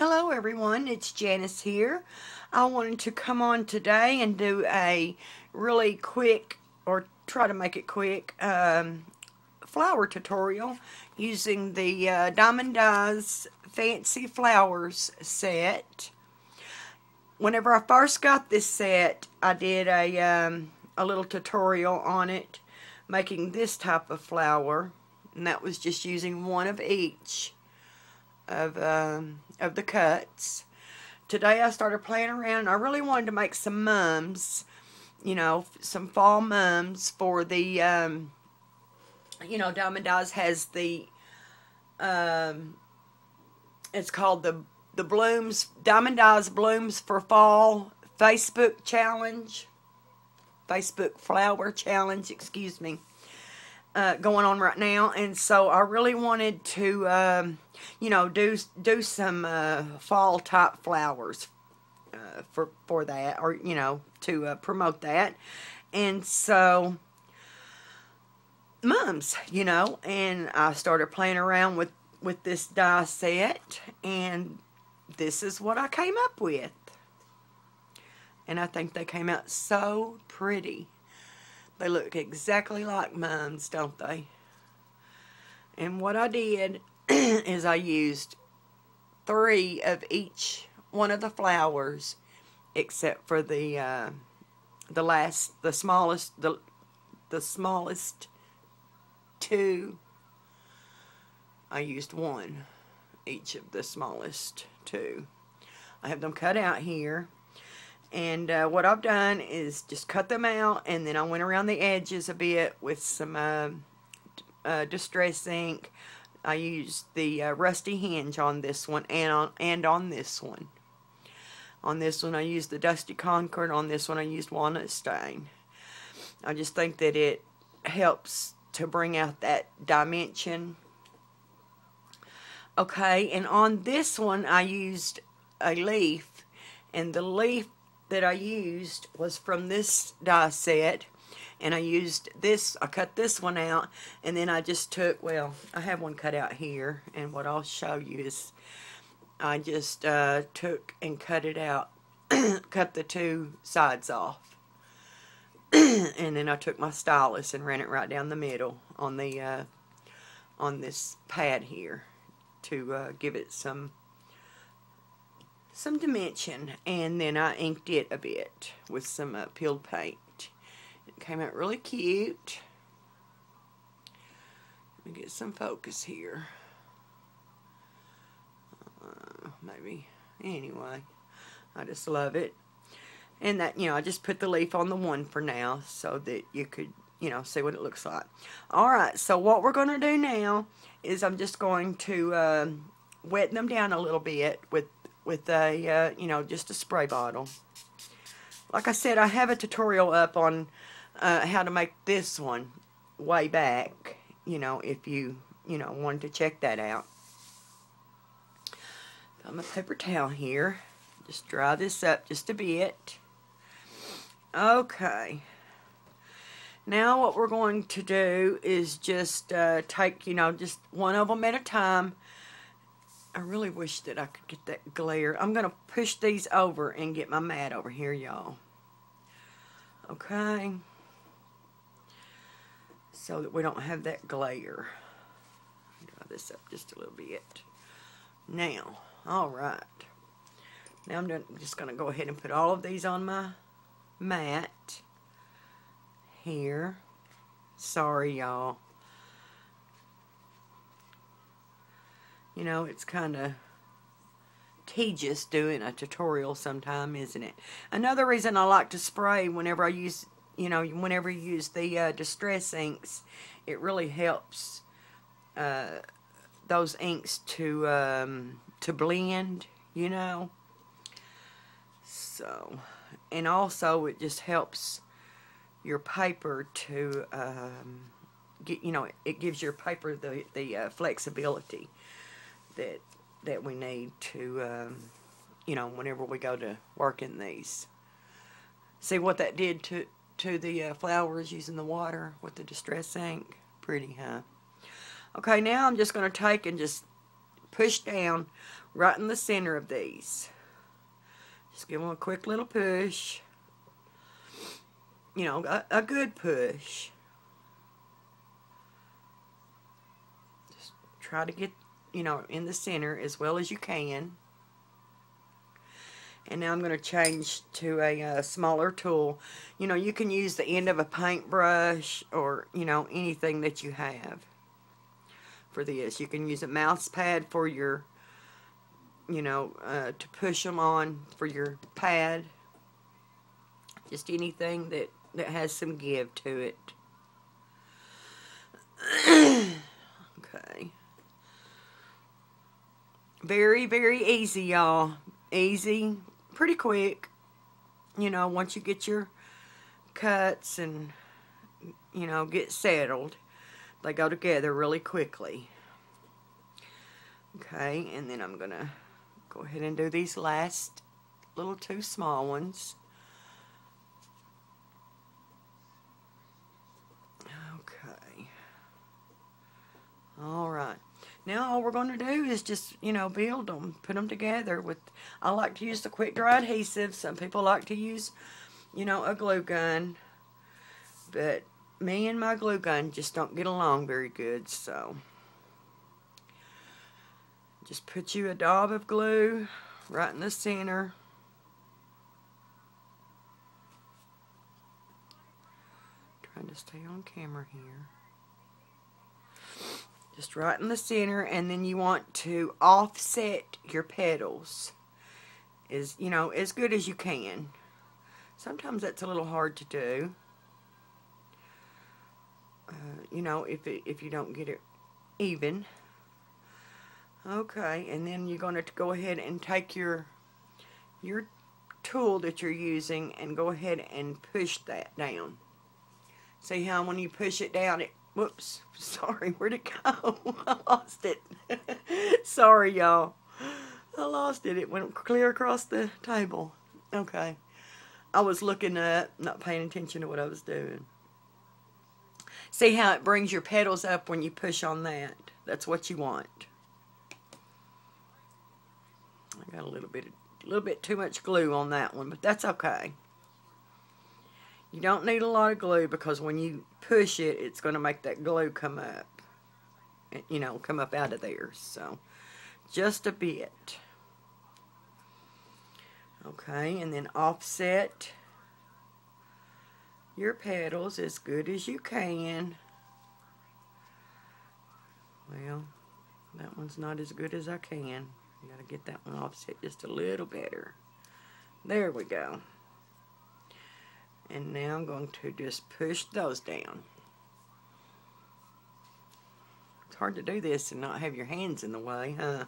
Hello everyone, it's Janice here. I wanted to come on today and do a really quick, or try to make it quick, flower tutorial using the Diamond Fancy Flowers set. Whenever I first got this set, I did a little tutorial on it, making this type of flower, and that was just using one of each of the cuts. Today I started playing around, and I really wanted to make some mums, you know, some fall mums for the, you know, Diamond Dyes has the, it's called the Blooms, Diamond Dyes Blooms for Fall Facebook Challenge, Facebook Flower Challenge, excuse me. Going on right now, and so I really wanted to, you know, do some fall type flowers for that, or you know, to promote that, and so mums, you know, and I started playing around with this die set, and this is what I came up with, and I think they came out so pretty. They look exactly like mums, don't they? And what I did is I used 3 of each one of the flowers, except for the smallest 2. I used 1 each of the smallest 2. I have them cut out here. And what I've done is just cut them out, and then I went around the edges a bit with some distress ink. I used the rusty hinge on this one, and on this one. On this one I used the dusty concord. On this one I used walnut stain. I just think that it helps to bring out that dimension. Okay, and on this one I used a leaf, and the leaf that I used was from this die set, and I used this, I cut this one out, and then I just took, well, I have one cut out here, and what I'll show you is I just took and cut it out, cut the 2 sides off, and then I took my stylus and ran it right down the middle on the on this pad here to give it some dimension, and then I inked it a bit with some peeled paint. It came out really cute. Let me get some focus here. Maybe. Anyway, I just love it. And that, you know, I just put the leaf on the one for now so that you could, you know, see what it looks like. Alright, so what we're going to do now is I'm just going to wet them down a little bit with a, you know, just a spray bottle. Like I said, I have a tutorial up on how to make this one way back, you know, if you know, wanted to check that out. Got my paper towel here. Just dry this up just a bit. Okay. Now what we're going to do is just take, you know, just one of them at a time. I really wish that I could get that glare. I'm going to push these over and get my mat over here, y'all. Okay. So that we don't have that glare. Dry this up just a little bit. Now, alright. Now I'm just going to go ahead and put all of these on my mat. Here. Sorry, y'all. You know, it's kind of tedious doing a tutorial sometime, isn't it? Another reason I like to spray whenever I use, you know, whenever you use the distress inks, it really helps those inks to blend, you know. So, and also it just helps your paper to get, you know, it gives your paper the flexibility that we need to, you know, whenever we go to work in these. See what that did to the flowers using the water with the distress ink? Pretty, huh? Okay, now I'm just going to take and just push down right in the center of these. Just give them a quick little push. You know, a good push. Just try to get, you know, in the center as well as you can. And now I'm going to change to a smaller tool. You know, you can use the end of a paintbrush or, you know, anything that you have for this. You can use a mouse pad for your, you know, to push them on for your pad. Just anything that has some give to it. Okay. Very, very easy, y'all. Easy, pretty quick. You know, once you get your cuts and, you know, get settled, they go together really quickly. Okay, and then I'm going to go ahead and do these last little two small ones. Okay. Alright. Now all we're going to do is just, you know, build them, put them together with, I like to use the quick dry adhesive. Some people like to use, you know, a glue gun. But me and my glue gun just don't get along very good, so just put you a dab of glue right in the center. Trying to stay on camera here. Just right in the center, and then you want to offset your petals as, you know, as good as you can. Sometimes that's a little hard to do. You know, if you don't get it even. Okay, and then you're going to go ahead and take your tool that you're using and go ahead and push that down. See how when you push it down, it, whoops, sorry, where'd it go? I lost it. Sorry, y'all. I lost it. It went clear across the table. Okay. I was looking up, not paying attention to what I was doing. See how it brings your petals up when you push on that? That's what you want. I got a little bit too much glue on that one, but that's okay. You don't need a lot of glue because when you push it, it's going to make that glue come up. You know, come up out of there. So, just a bit. Okay, and then offset your petals as good as you can. Well, that one's not as good as I can. I gotta get that one offset just a little better. There we go. And now I'm going to just push those down. It's hard to do this and not have your hands in the way, huh?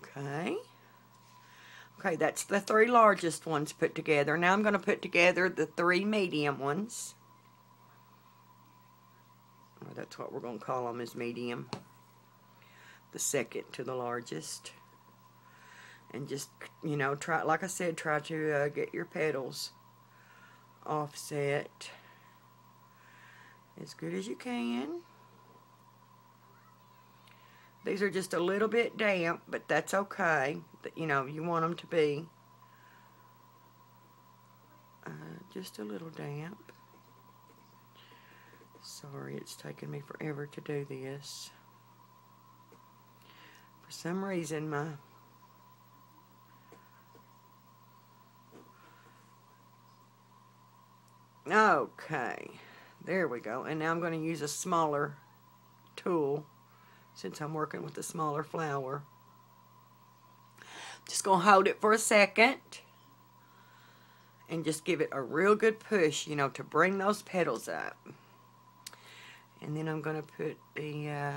Okay. Okay, that's the three largest ones put together. Now I'm going to put together the three medium ones. Or that's what we're going to call them, is medium. The second to the largest. And just, you know, try, like I said, try to get your petals offset as good as you can. These are just a little bit damp, but that's okay. You know, you want them to be just a little damp. Sorry, it's taken me forever to do this. For some reason, my okay, there we go. And now I'm going to use a smaller tool since I'm working with a smaller flower. Just going to hold it for a second and just give it a real good push, you know, to bring those petals up. And then I'm going to put the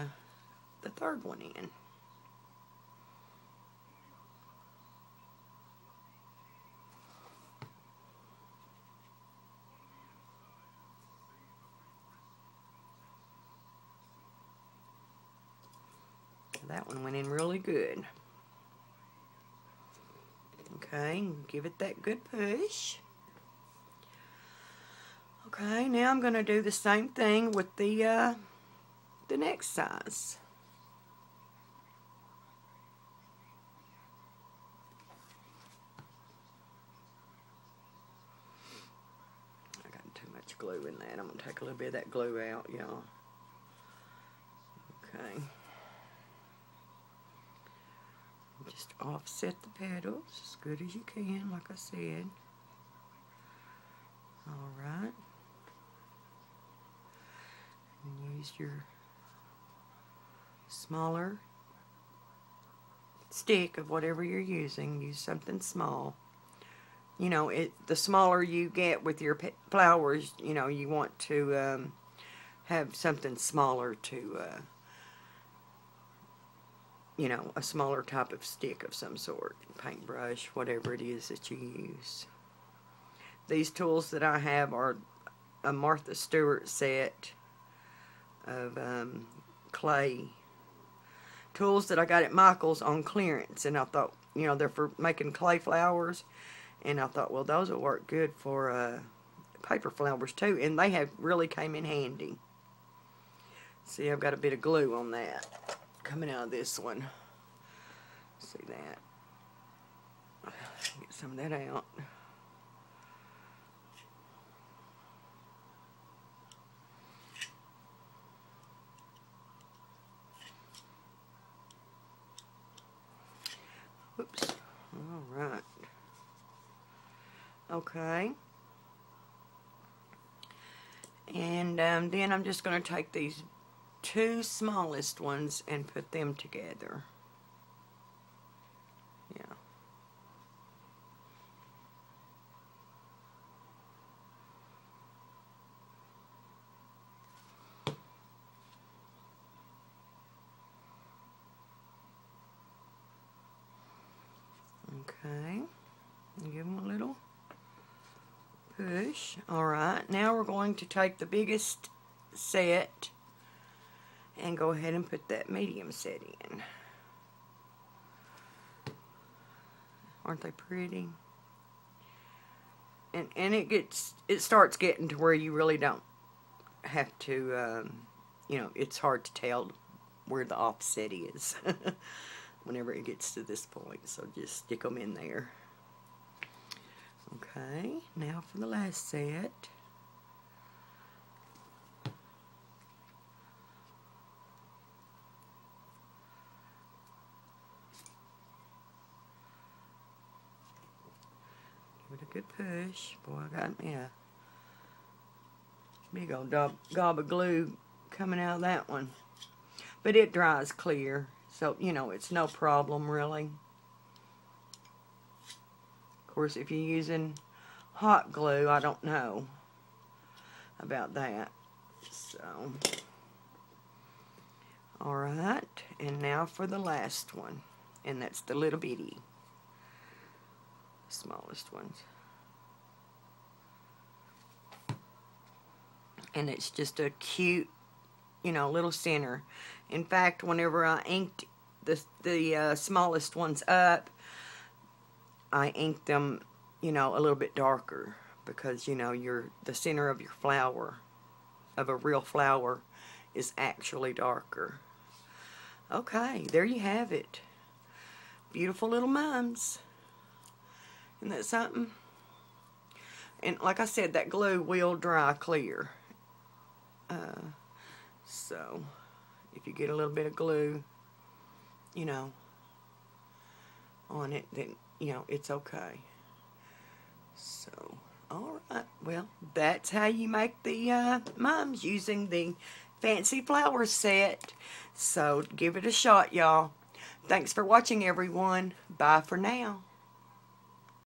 third one in. That one went in really good. Okay, give it that good push. Okay, now I'm going to do the same thing with the the next size. I got too much glue in that. I'm going to take a little bit of that glue out, y'all. Okay. Just offset the petals as good as you can, like I said. Alright. And use your smaller stick of whatever you're using. Use something small. You know, the smaller you get with your flowers, you know, you want to have something smaller to, you know, a smaller type of stick of some sort. Paintbrush, whatever it is that you use. These tools that I have are a Martha Stewart set of clay tools that I got at Michael's on clearance, and I thought, you know, they're for making clay flowers, and I thought, well, those will work good for paper flowers too, and they have really came in handy. See, I've got a bit of glue on that coming out of this one. See that? Get some of that out. Whoops. Alright. Okay. And then I'm just going to take these two smallest ones and put them together. Yeah. Okay. Give them a little push. Alright, now we're going to take the biggest set and go ahead and put that medium set in. Aren't they pretty? And it starts getting to where you really don't have to, you know, it's hard to tell where the offset is whenever it gets to this point. So just stick them in there. Okay, now for the last set. Give it a good push. Boy, I got me a big old gob of glue coming out of that one. But it dries clear, so, you know, it's no problem really. Of course, if you're using hot glue, I don't know about that. So, alright, and now for the last one. And that's the little bitty, smallest ones. And it's just a cute, you know, little center. In fact, whenever I inked the smallest ones up, I inked them, you know, a little bit darker because, you know, the center of your flower, of a real flower, is actually darker. Okay, there you have it. Beautiful little mums. Isn't that something? And like I said, that glue will dry clear. So, if you get a little bit of glue, you know, on it, then, you know, it's okay. So, alright, well, that's how you make the mums using the fancy flower set. So, give it a shot, y'all. Thanks for watching, everyone. Bye for now.